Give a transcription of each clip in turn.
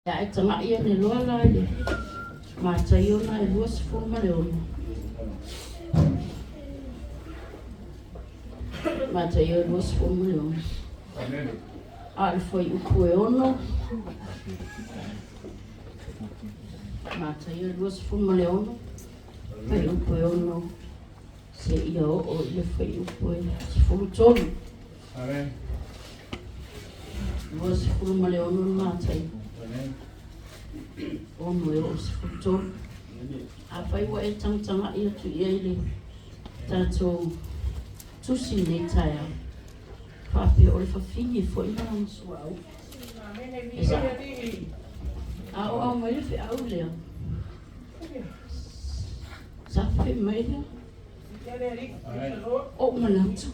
Ya e tanga ia ne loa la ele. Ma tai ona e lua sifuru ma le ona. Ma tai ia lua sifuru ma le ona. A le foi upu e ono. Ma tai ia lua sifuru ma le ona. Foi upu e ono. Se ia o le foi upu e sifuru tonu. Amen. Lua sifuru ma le ona ma tai. O mo o sifuru. A pai wa e tanga ia tu ia ile tato tusi nei taia. Papi o le fafini fo ina ang suau. A o mai le fe au lea. Sa fe mai lea. O manatu.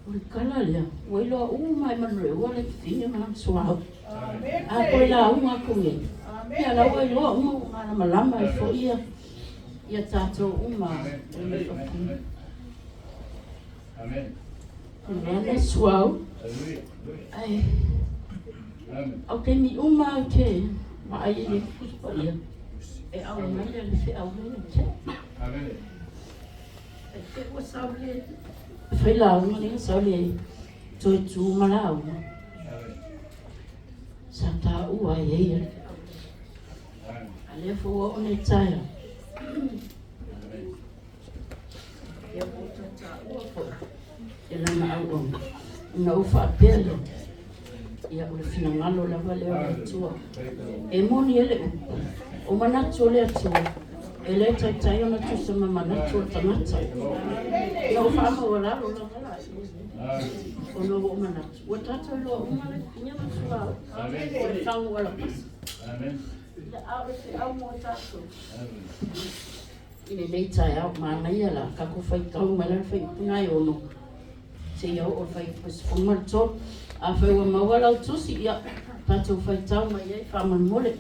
O le kala lea. Wailo a mai manre o le fafini ma ang suau. A koe la unga kunge. Ia la wai loa unga ngana malama i fo ia. Ia tato uma. Amen. Nana suau. Ai. Au ke mi uma ke. Ma ai le kuspa ia. E au mai le fe au le ke. Amen. E ke wa sau le. Fai la unga le sau le. Toi tu malau. Santa ua ia. Ale fo o ne taia. Ia po tata ua fo. Ia na au o. Na ufa pele. Ia o fina ngalo la vale o tua. E moni ele o manatu le atua. Ele tai ona tu sama manatu tamata. Ia o fa mo la lo la la. O no o manatu. O tata lo o male nya na sua. Amen. Tangu wala pas. Amen. Ia au mo tatu. Ine nei tai au mana ia la ka ko fai tau mala fai punai ono. Se ia o fai pas formal tot. A fai wa mawala tusi ia tatu fai tau mai ai fa man mole.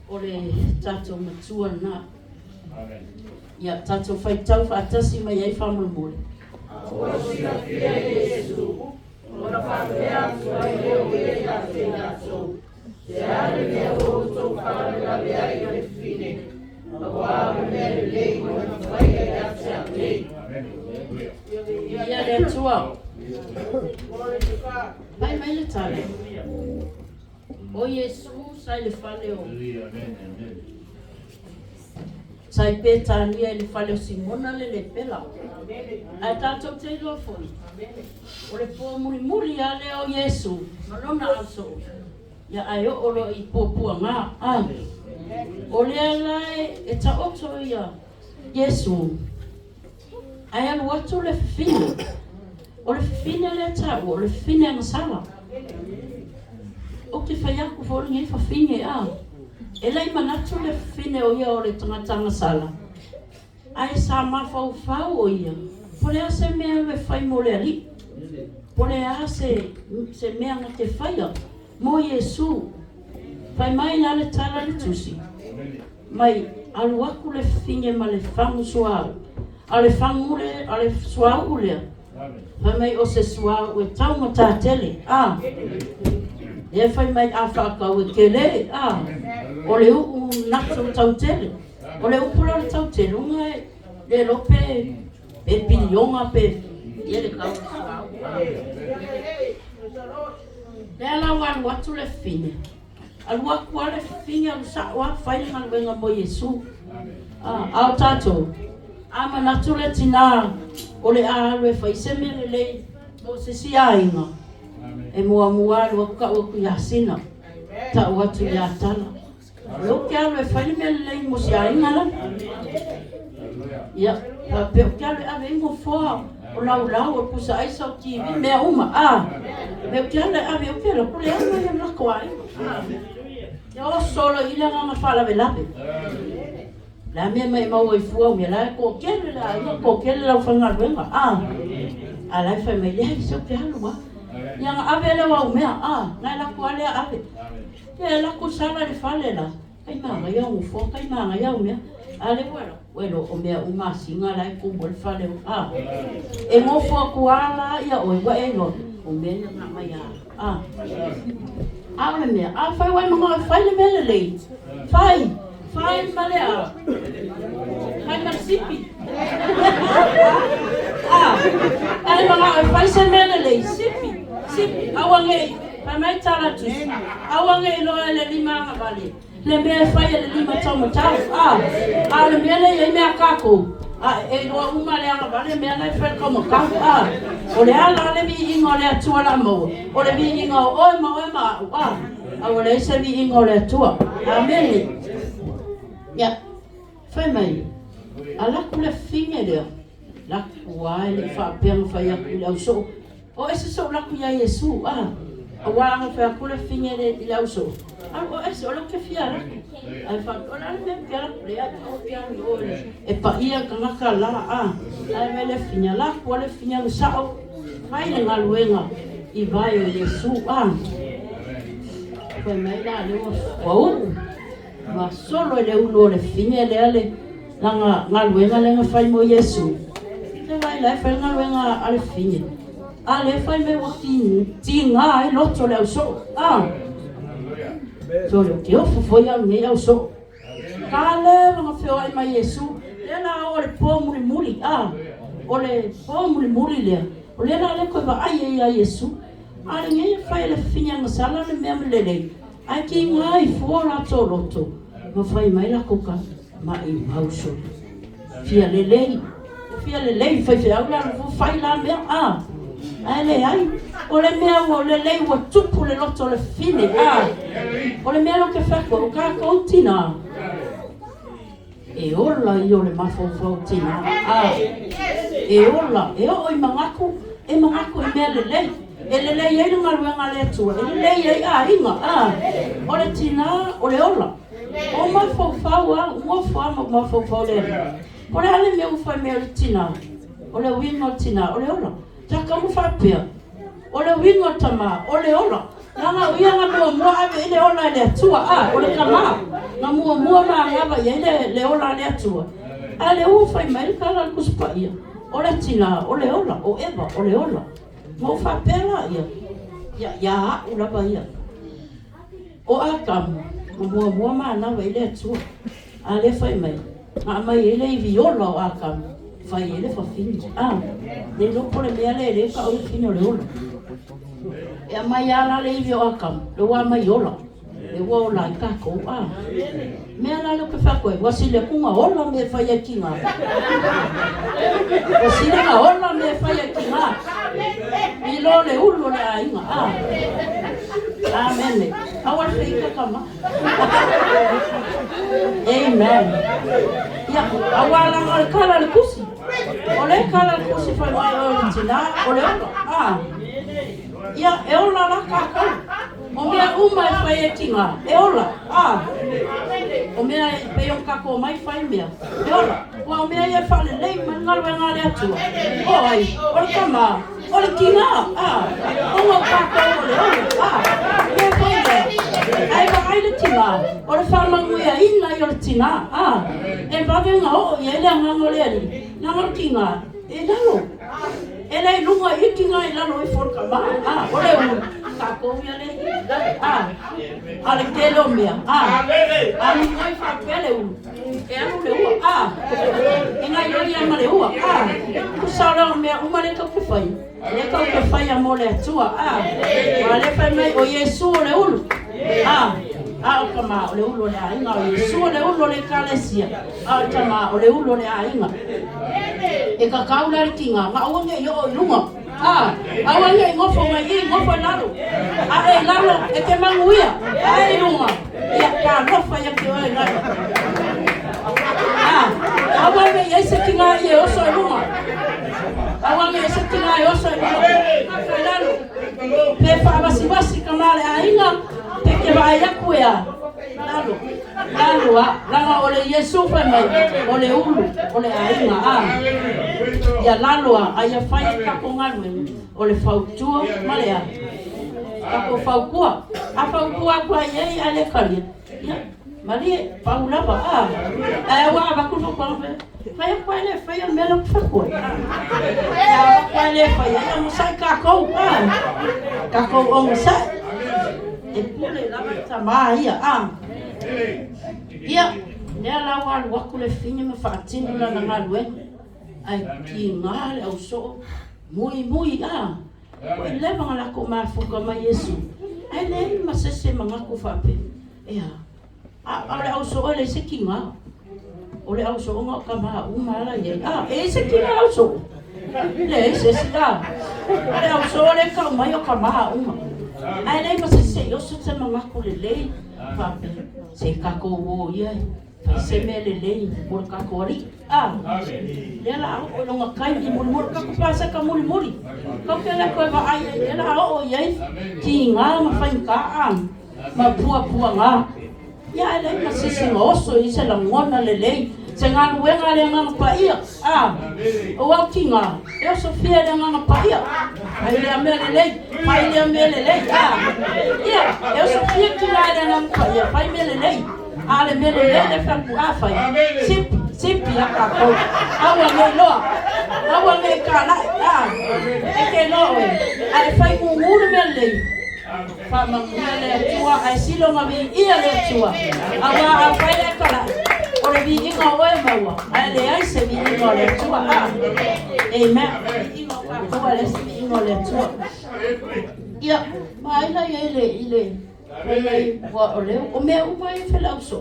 Ore tato matua na. Ia tato fai tau fa atasi mai ai fa mulmule. Ora fa pea sua eu e a cena so. Se ale me o to fa la via e fine. Agora me lei quando vai a se lei. Ia le tua. Vai mai le tale. O Jesus sai le fale o. Sai petania le fale o Simona le pela. A tato te lo foi. O le po muri ale o Yesu. Malona aso. Ya ayo olo i popua nga. O le alai e ta oto ia Yesu. Ai alu atu le fine. O le fine le ta o le fine ang sala. O te whaiaku fōru ngai whawhine a. E lai manatu le fine o ia o le tangatanga sala. Ai sa mawhau o ia. Pole a se mea le whai mo le ali. Pole a se mea nga te whaia. Mo Yesu. Fai mai na le tala le tusi. Mai alu aku le finge ma le fangu suau. Ale fangu le, ale suau le. Fai mai o se suau e tau ma tātele. E fai mai a whakau e kele. O le u natu tau tele. O le upula le tau tele. Unga e le lope e pilionga pe. Ie le kau suau. Le ala walu atu le finge. Alu aku ale finge alu sawa fai le ngaluenga mo Yesu. Au tato. Ama natu le tina. O le alu e fai seme le lei. Mo se siainga. E mua mua alu aku ka uaku yasina. Ta uatu ya tala. Leo ke alu e fai le lei mo siainga la. Ya. Peo ke alu e ave ingo foa. O lau lau o pusa aisa o TV mea uma. Peo ke alu e ave o pera. Pule anu e mla koai. Ya o solo ila ngama fala velape. La mea mai mau e fua mea la ko kele la ia ko kele la fanga wenga. Ala fa mai le so pe alu wa. Yang ave le wa mea na la ko ale ave. Ke la ko sala le fale la. Kai manga ya u fo kai manga ya mea. Ale bueno o mea uma singa la ko bol fale e mo fo ko ala ya o wa e no o mea na mai ale mea fai wa mo fai le mele le fai male fai ma sipi ale mga fai se mele le sipi awange pa mai tala tu awange lo le lima ngabale le mea fai le lima tau le mea le mea kako e loa uma le anga vale mea le fai como kako o le ala le vi ingo le atua la mo o le vi ingo oi ma o le se vi ingo le atua amene ya fai mai ala kule finge lea la kuai le fa peng fai aku le auso o ese so la kuia Yesu awang fa kule finge le auso algo eso lo que fiara al factor al me fiara plea o fiara e pa ia kanga kala ai me le finya la ko le finya lo sao vai le ngaluenga I vai o Yesu ko me la le o ma solo le uno le finya le ale langa ngaluenga le fai mo Yesu le vai la fai ngaluenga al finya ale fai me o tinga ai loto le so so lo que eu foi a minha eu sou kale nga feo ai mai Yesu le na o le po muri o le po muri le o le na le ko va ai ai Yesu ale ngai fai le finya nga sala le me le ai ki ngai fo la toloto ma fai mai la koka mai pauso fia le fai fia la fai la me ale ai o le mea o le lei wa tupu le loto le fine o le mea lo ke fako o ka kontina e ola I o le mafo tina e ola e o I mangaku e mea le lei e le lei e lunga luenga le atua e le lei e inga o le tina o le ola o mafo le o le ale mea ufai mea le tina o le wingo tina o le ola taka mu fapia o le wingo tama o le ola nanga uia nga mua ave ile ola le atua o le kama nga mua ma ngava ia le ola le atua ale u fai mai kala kuspaia o le tina o le ola o eva o le ola mo fapela ia ula baia o akam mua ma ngava ile atua ale fai mai ma mai ile viola o akam fai ele fa fini le lopo le mea le ka o fini o le ola e mai ala le vio akam le wa mai ola le wa ola ka ko mea la lo ke fa ko wasi le kunga ola me fai akinga wasi le ola me fai akinga I lo le ulo le ainga amen awal fika kama amen ya awala ngal kala le kusi ole kala le kusi fa mai o tina ole ya e ola la kaka o mea uma e fai etinga e ola o mea pe yon kako mai fai mea e ola wa o mea e fale lei man ngal wenga le atua o ai o kama o le kinga o ngo kako o le ola me fai mea ai fai le tina. O le whamanguia ina i o le tina. E wawenga o i ele anganga le ali. Nanga kinga. E lalo. E lei lunga i kinga i lalo i forka maa. O le ulu. Kako ia le. Ale kelo mea. Ali ngoi whapele ulu. E anu le ua. E ngai lori ama le ua. Kusara mea umare ka kufai. Le ka kufai a mo le atua. Ma le whai mai o Yesu o le ulu. O kama o le ulu le ainga. O Yesu o le ulu le kalesia. O kama o le ulu le ainga. E ka kaula le kinga. Ma uange i o lunga. Awange i ngofo mai i ngofo lalo. E lalo e ke manguia. E lunga. Ia ka lofa ia ke oe lalo. Awange i eise kinga i e oso e lunga. Awange i eise kinga i oso e lunga. Ka lalo. Pe whaabasiwasi ka male a inga. Pe ke vai aku ea. Lalo. Lalo a. Langa o le Yesu whai mai. O le ulu. O le a inga. Ia lalo a. Aia whai kako nganu. O le whautua malea. Kako whaukua. A whaukua kua iei a le kalia. Ia. Marie, paulava. Wa abakuno kwa Faya kwa le faya melo kufakua. Ya kwa le faya ya musai kako. Kako o musai. E pule lava tamaa ia. Ia. Nea lawa waku le fini me whaatinu la nangalue. Ai ki ngale au so. Mui. Ko ileva ngalako mafuka ma Yesu. Ai le masese mangaku whape. Ia. Ole au so ole se kinga. Ole au so nga kama umala ye. E se kinga au so. Le se sida. Ole au so ole ka mai o kama uma. Ai le ma se yo se mama ko le pa se ka ko wo ye. Se me le por ka ko ri. Le la o nga kai i mur ka ko pasa ka muri. Ko ke la ko va ai le la o ye. Kinga ma fa ka ma pua nga. Ya ele masisi ngoso i se la ngona lelei se ngana wenga le ngana paia o au kinga e Sofia le ngana paia ai le melelei ya e Sofia kinga le ngana paia pai melelei ale melelei le faku afai sip ya kako awa me kala e ke no ai fai nguru melelei Fama ngale tua ai silo ngabi ia le tua awa afai le kala ore bi inga oe maua ai le ai se bi inga le tua amen inga ka le se bi inga le tua ia mai la ile mai wa ole o me o mai fela so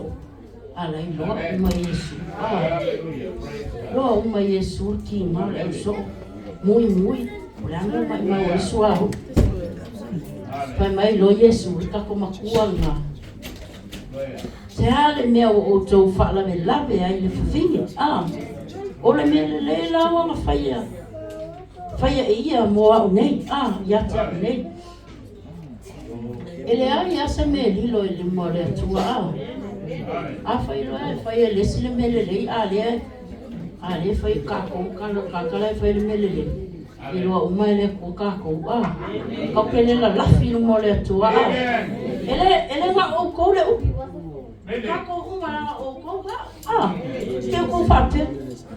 ala i lo mai Yesu lo mai Yesu ki mai so muy olanga mai Yesu aho Pai mai lo Yesu ka ko makuanga. Se ale mea o tau whala me lawe ai le whawhingi. O le mea le lawa ma whaia. Whaia e ia moa o nei. Iata o nei. Ele ai asa me lilo e le moa le atua. Whaia lesi le me le lei. Le whai kako kakala e whai le me le lei. I loa umai le ko kako. Kau ke le la lafi no mo le atua. Ele nga o kou le upi. Kako unga nga o kou ka. Ke kou whape.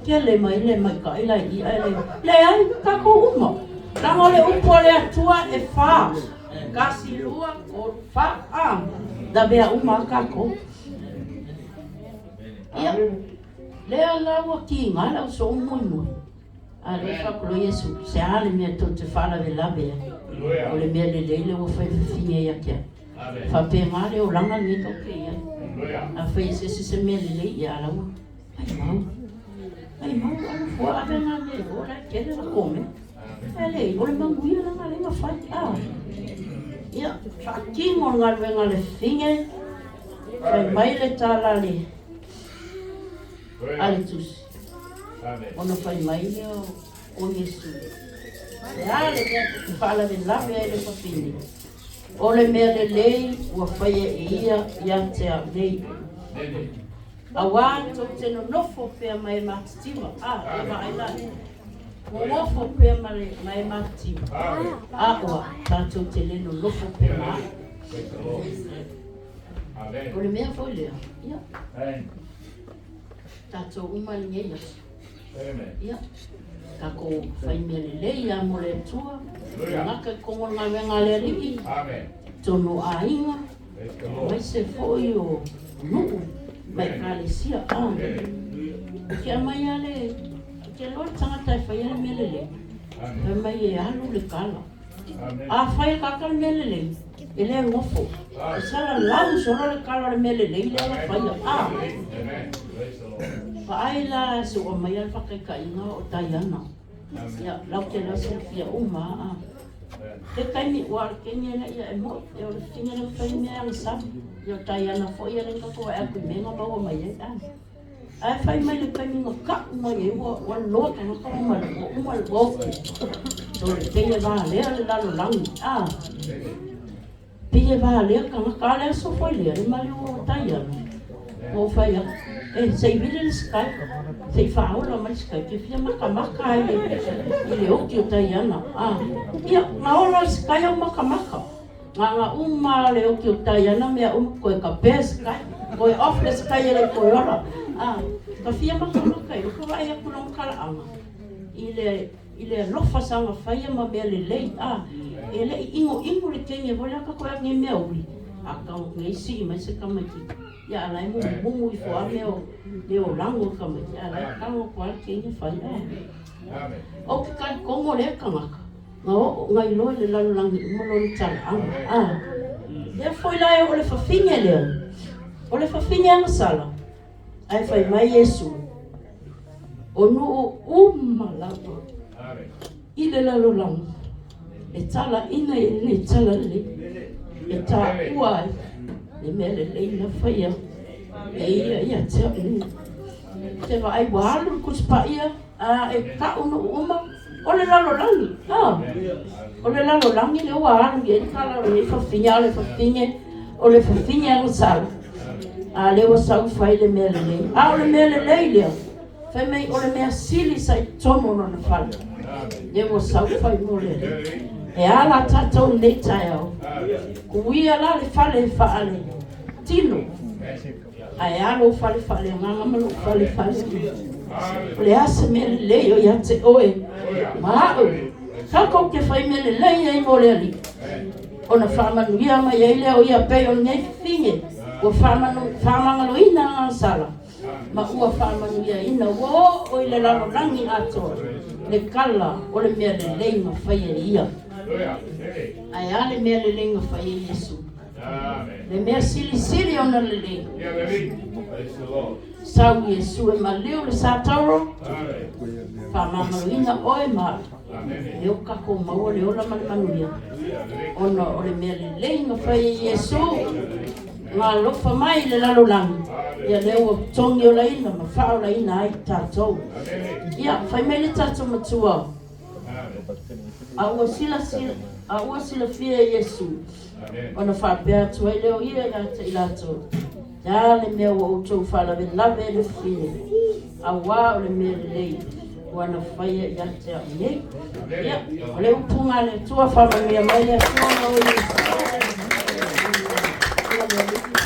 Ke le mai ka ila i ai le. Le ai kako unga. Rango le upo le atua e wha. Kasi lua ko wha. Da bea uma kako. Ia. Le alawa ki ngala o so mui. Ale whakolo Yesu, se ale mea tō te whala me lawe. O le mea le leile o whai whiwhinga ia kia. Whape ngare o langa ni tau ke ia. A whai se mea le lei ia alawa. Ai mau, ala fua ave ngā me o rai kere la kome. Ale, o le manguia langa lenga whai. Ia, whakingo ngā ruenga le whinge. Whai mai le tāla le. Ale tusi. Ona fai mai o Yesu. Ale me fala de lawe ai le papini. O le mea le lei ua fai e ia te a lei. Awa tō te no nofo pia mai mātitima. E mai la. Mo nofo pia mai mātitima. Oa, tātou te le no nofo pia mai. Amen. O le mea foi lea. Ia. Amen. Tātou uma lingei asu. Amen. Ia. Ka ko whai mea le leia mo le tua. Ngaka kongo ngā wenga le riki. Amen. Tono a inga. Praise the Lord. Mai se foi o nuu. Mai kālesia. Kia mai ale. Kia loa tangata e whai ale mea le le. Kai mai e alu le kala. Amen. A whai kaka le mea le le. E le ngofo. E sala lau sora le kala le mea le le. Ile ala whai a. Amen. Praise the Lord. Whaela se o mai al whakaikainga o Taiana. Ia, lau te lasa fia uma. Te kaimi ua kenya na ia e mo. E o le whitinga le whai mea ang sabi. Ia o Taiana fo ia le kako e aku menga bawa mai e an. Ai whai mai le kaimi ngā kaku mai e ua loa ka ngaka uma le o uma le goku. So le kenya vaha lea le lalo langi. Pia vaha lea ka ngaka lea so whai lea le mali o Taiana. O whai a, sei vile le skai, sei whaola mai skai, ke fia maka ai le oki o Taiana. Ia, ngā ola skai au maka. Ngā uma le oki o Taiana, mea koe ka pē skai, koe off le skai e le koe ora. Ka fia maka e o ka wai aku long karaanga. I le lofa sanga whaia ma mea le lei. E le ingo le kenge, vole aka koe a nge mea uri. Aka o ngai si mai se kamaki. Ia alai mungu I fua leo lango kama. Ia alai kango kwa kenge whai. O ki kai kongo lea kamaka. Ngai loe le lalo langi umalo le tala anga. Ia foi lai o le whawhinga leo. O le whawhinga anga sala. Ai whai mai Yesu. O nuu umalapa. I le lalo langi. E tala ina I le tala le. E ta uai. Le mea le leina whaia. E ia te wa ai wahalu kuspa ia. E ka unu uma. O le lalo langi. O le lalo langi le wahalu. E kala o le whawhinya le whawhinge. O le whawhinge ang sala. Le wa sau whai le mea le lei. O le mea le lei lea. Whai mei o le mea sili sai tomo no na whala. Le wa sau whai mo le lei. E ala tatou nei tai au. Kuia la le whale e whaale. Tino. Ai alo whale nganga malo whale. O le asa me le lei o ia te oe. Mahau. Kako ke whai me le lei e mo le ali. O na whamanuia mai e leo ia pei o nei whiwhinge. O whamangalo ina ngā sala. Ma ua whamanuia ina o I le lalo rangi ato. Le kala o le mea le lei ma whai e ia. Ai ale mea le lenga whai e Yesu. Le mea sili ona le lei. Sau Yesu e maleo le sātauro. Whamangaloina oe maa. Leo kako maua leo la manuia. Ona o le mea le lenga whai e Yesu. Ngā lofa mai le lalo langi. Ia leo tongi o laina ma whao laina ai tātou. Ia, whai mai le tātou matua. Aua sila fia Yesu. Ona whapea tua I leo ia I lato. Ia le mea wa utou whala me lave le fine. Aua o le mea le lei. Wana whaia I ate a nei. Ia, o le upunga le tua whamamia mai le tua o Yesu.